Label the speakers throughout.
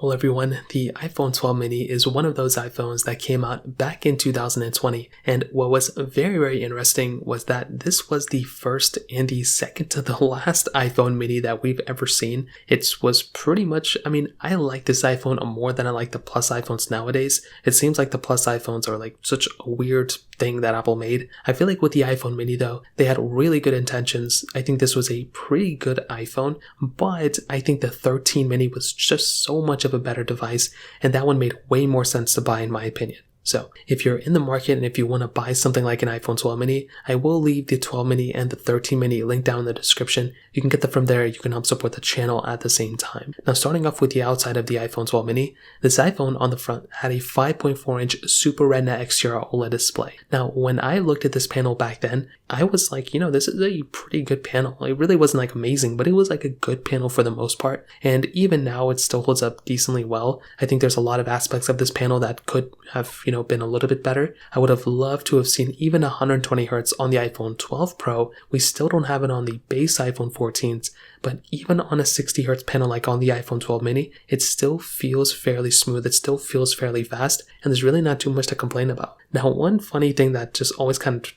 Speaker 1: Well, everyone, the iPhone 12 mini is one of those iPhones that came out back in 2020, and what was very, very interesting was that this was the first and the second to the last iPhone mini that we've ever seen. It was pretty much, I like this iPhone more than I like the Plus iPhones nowadays. It seems like the Plus iPhones are like such a weird thing that Apple made. I feel like with the iPhone mini though, they had really good intentions. I think this was a pretty good iPhone, but I think the 13 mini was just so much of a better device, and that one made way more sense to buy in my opinion. So if you're in the market and if you want to buy something like an iPhone 12 mini, I will leave the 12 mini and the 13 mini linked down in the description. You can get them from there. You can help support the channel at the same time. Now, starting off with the outside of the iPhone 12 mini, this iPhone on the front had a 5.4-inch Super Retina XDR OLED display. Now, when I looked at this panel back then, I was like, this is a pretty good panel. It really wasn't like amazing, but it was like a good panel for the most part. And even now, it still holds up decently well. I think there's a lot of aspects of this panel that could have, been a little bit better. I would have loved to have seen even 120 Hz on the iPhone 12 Pro. We still don't have it on the base iPhone 14s, but even on a 60 Hz panel like on the iPhone 12 mini, it still feels fairly smooth. It still feels fairly fast, and there's really not too much to complain about. Now, one funny thing that just always kind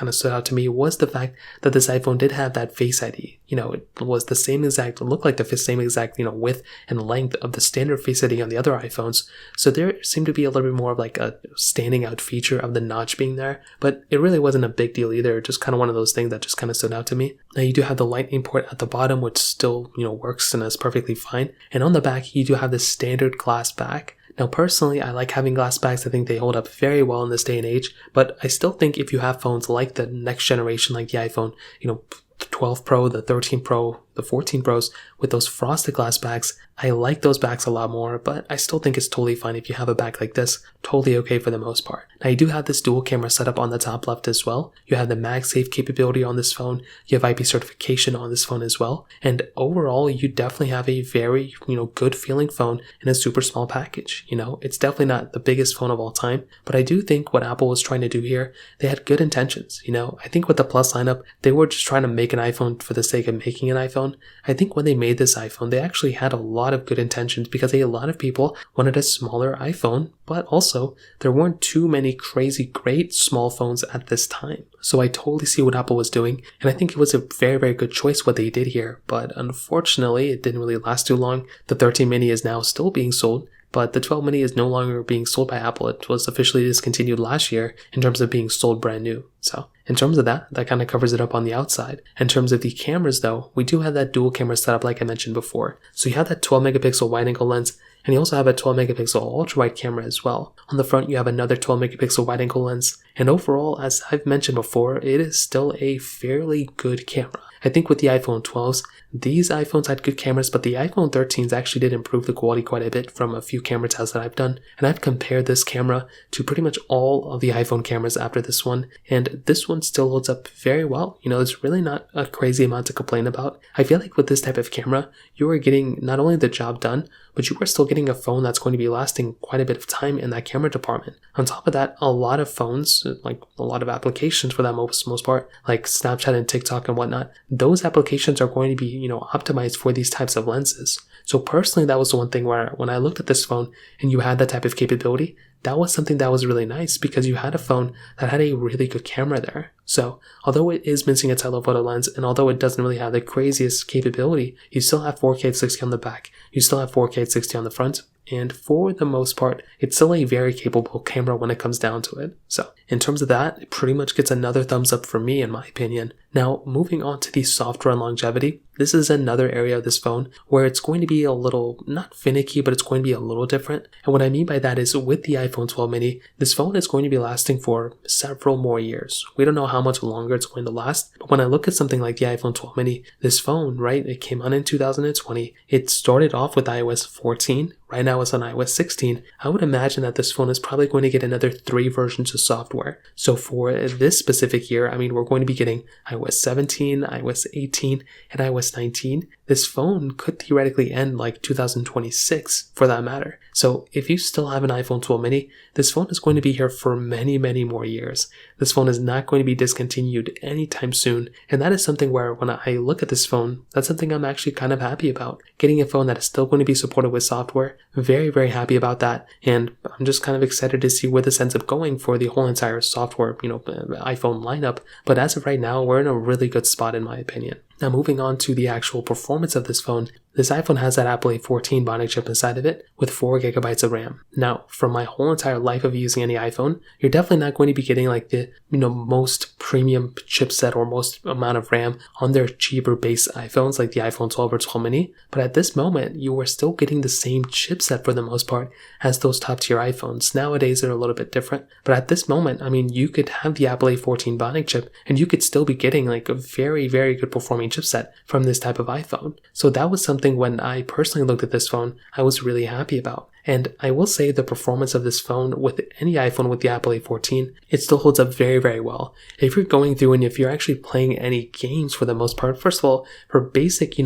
Speaker 1: of stood out to me was the fact that this iPhone did have that Face ID. It was the same exact, looked like the same exact, width and length of the standard Face ID on the other iPhones. So there seemed to be a little bit more of like a standing out feature of the notch being there, but it really wasn't a big deal either. Just kind of one of those things that just kind of stood out to me. Now, you do have the Lightning port at the bottom, which still, works and is perfectly fine. And on the back, you do have the standard glass back. Now, personally, I like having glass backs. I think they hold up very well in this day and age, but I still think if you have phones like the next generation, like the iPhone, the 12 Pro, the 13 Pro, the 14 Pros with those frosted glass backs, I like those backs a lot more, but I still think it's totally fine if you have a back like this. Totally okay for the most part. Now, you do have this dual camera setup on the top left as well. You have the MagSafe capability on this phone. You have IP certification on this phone as well. And overall, you definitely have a very, good feeling phone in a super small package. It's definitely not the biggest phone of all time, but I do think what Apple was trying to do here, they had good intentions. I think with the Plus lineup, they were just trying to make an iPhone for the sake of making an iPhone. I think when they made this iPhone, they actually had a lot of good intentions because a lot of people wanted a smaller iPhone, but also there weren't too many crazy great small phones at this time. So I totally see what Apple was doing, and I think it was a very, very good choice what they did here, but unfortunately it didn't really last too long. The 13 mini is now still being sold, but the 12 mini is no longer being sold by Apple. It was officially discontinued last year in terms of being sold brand new. So in terms of that kind of covers it up on the outside. In terms of the cameras though, we do have that dual camera setup like I mentioned before. So you have that 12 megapixel wide angle lens, and you also have a 12 megapixel ultra wide camera as well. On the front, you have another 12 megapixel wide angle lens. And overall, as I've mentioned before, it is still a fairly good camera. I think with the iPhone 12s, these iPhones had good cameras, but the iPhone 13s actually did improve the quality quite a bit from a few camera tests that I've done. And I've compared this camera to pretty much all of the iPhone cameras after this one, and this one still holds up very well. There's really not a crazy amount to complain about. I feel like with this type of camera, you are getting not only the job done, but you are still getting a phone that's going to be lasting quite a bit of time in that camera department. On top of that, a lot of phones, like a lot of applications for that most part, like Snapchat and TikTok and whatnot, those applications are going to be, optimized for these types of lenses. So personally, that was the one thing where when I looked at this phone and you had that type of capability, that was something that was really nice because you had a phone that had a really good camera there. So although it is missing a telephoto lens, and although it doesn't really have the craziest capability, you still have 4K at 60 on the back, you still have 4K at 60 on the front, and for the most part, it's still a very capable camera when it comes down to it. So in terms of that, it pretty much gets another thumbs up from me in my opinion. Now, moving on to the software and longevity, this is another area of this phone where it's going to be a little, not finicky, but it's going to be a little different. And what I mean by that is with the iPhone 12 mini, this phone is going to be lasting for several more years. We don't know how much longer it's going to last, but when I look at something like the iPhone 12 mini, this phone, right, it came out in 2020. It started off with iOS 14. Right now it's on iOS 16. I would imagine that this phone is probably going to get another 3 versions of software. So for this specific year, we're going to be getting iOS 17, iOS 18, and iOS 19. This phone could theoretically end like 2026 for that matter. So if you still have an iPhone 12 mini, this phone is going to be here for many, many more years. This phone is not going to be discontinued anytime soon, and that is something where when I look at this phone, that's something I'm actually kind of happy about. Getting a phone that is still going to be supported with software, very, very happy about that, and I'm just kind of excited to see where this ends up going for the whole entire software, iPhone lineup. But as of right now, we're in a really good spot in my opinion. Now moving on to the actual performance of this phone, this iPhone has that Apple A14 Bionic chip inside of it with 4GB of RAM. Now, from my whole entire life of using any iPhone, you're definitely not going to be getting like the most premium chipset or most amount of RAM on their cheaper base iPhones like the iPhone 12 or 12 mini. But at this moment, you are still getting the same chipset for the most part as those top tier iPhones. Nowadays, they're a little bit different. But at this moment, you could have the Apple A14 Bionic chip and you could still be getting like a very, very good performing chipset from this type of iPhone. So that was something when I personally looked at this phone, I was really happy about. And I will say the performance of this phone with any iPhone with the Apple A14, it still holds up very, very well. If you're going through and if you're actually playing any games for the most part, first of all, for basic,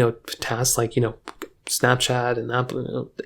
Speaker 1: tasks like, Snapchat and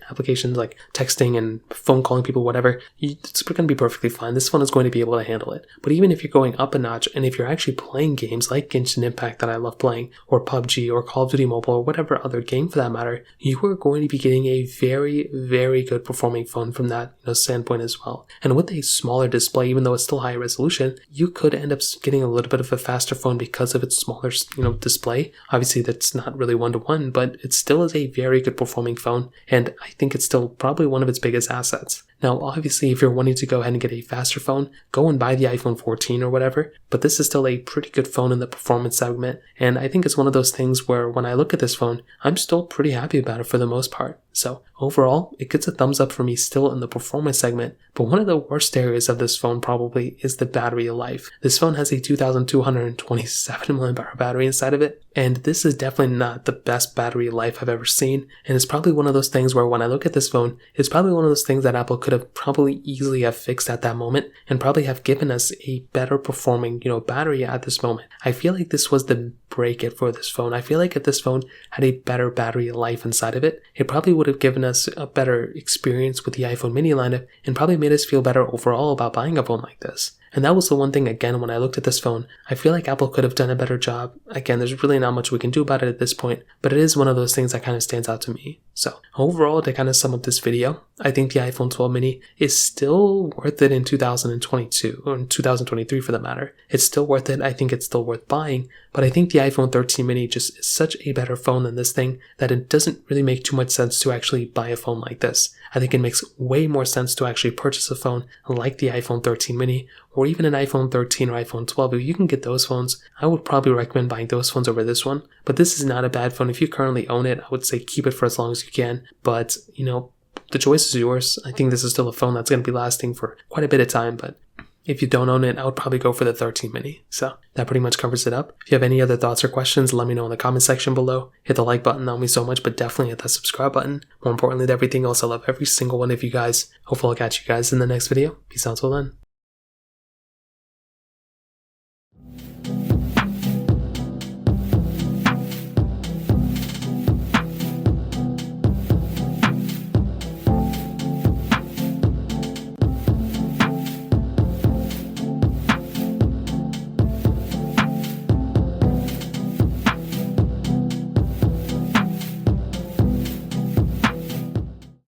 Speaker 1: applications like texting and phone calling people, whatever, it's going to be perfectly fine. This phone is going to be able to handle it. But even if you're going up a notch and if you're actually playing games like Genshin Impact that I love playing, or PUBG or Call of Duty Mobile or whatever other game for that matter, you are going to be getting a very, very good performing phone from that standpoint as well. And with a smaller display, even though it's still high resolution, you could end up getting a little bit of a faster phone because of its smaller display. Obviously that's not really one-to-one, but it still is a very good performing phone, and I think it's still probably one of its biggest assets. Now, obviously, if you're wanting to go ahead and get a faster phone, go and buy the iPhone 14 or whatever, but this is still a pretty good phone in the performance segment, and I think it's one of those things where when I look at this phone, I'm still pretty happy about it for the most part. So overall, it gets a thumbs up for me still in the performance segment, but one of the worst areas of this phone probably is the battery life. This phone has a 2227 mAh battery inside of it, and this is definitely not the best battery life I've ever seen, and it's probably one of those things where when I look at this phone, it's probably one of those things that Apple could have probably easily have fixed at that moment and probably have given us a better performing, battery at this moment. I feel like this was the break it for this phone. I feel like if this phone had a better battery life inside of it, it probably would have given us a better experience with the iPhone mini lineup and probably made us feel better overall about buying a phone like this. And that was the one thing, again, when I looked at this phone, I feel like Apple could have done a better job. Again, there's really not much we can do about it at this point, but it is one of those things that kind of stands out to me. So overall, to kind of sum up this video, I think the iPhone 12 mini is still worth it in 2022, or in 2023 for the matter. It's still worth it. I think it's still worth buying, but I think the iPhone 13 mini just is such a better phone than this thing that it doesn't really make too much sense to actually buy a phone like this. I think it makes way more sense to actually purchase a phone like the iPhone 13 mini, or even an iPhone 13 or iPhone 12. If you can get those phones, I would probably recommend buying those phones over this one. But this is not a bad phone. If you currently own it, I would say keep it for as long as you can. But, the choice is yours. I think this is still a phone that's going to be lasting for quite a bit of time, but if you don't own it, I would probably go for the 13 mini. So that pretty much covers it up. If you have any other thoughts or questions, let me know in the comment section below. Hit the like button, that would mean so much, but definitely hit that subscribe button. More importantly than everything else, I love every single one of you guys. Hopefully I'll catch you guys in the next video. Peace out till then.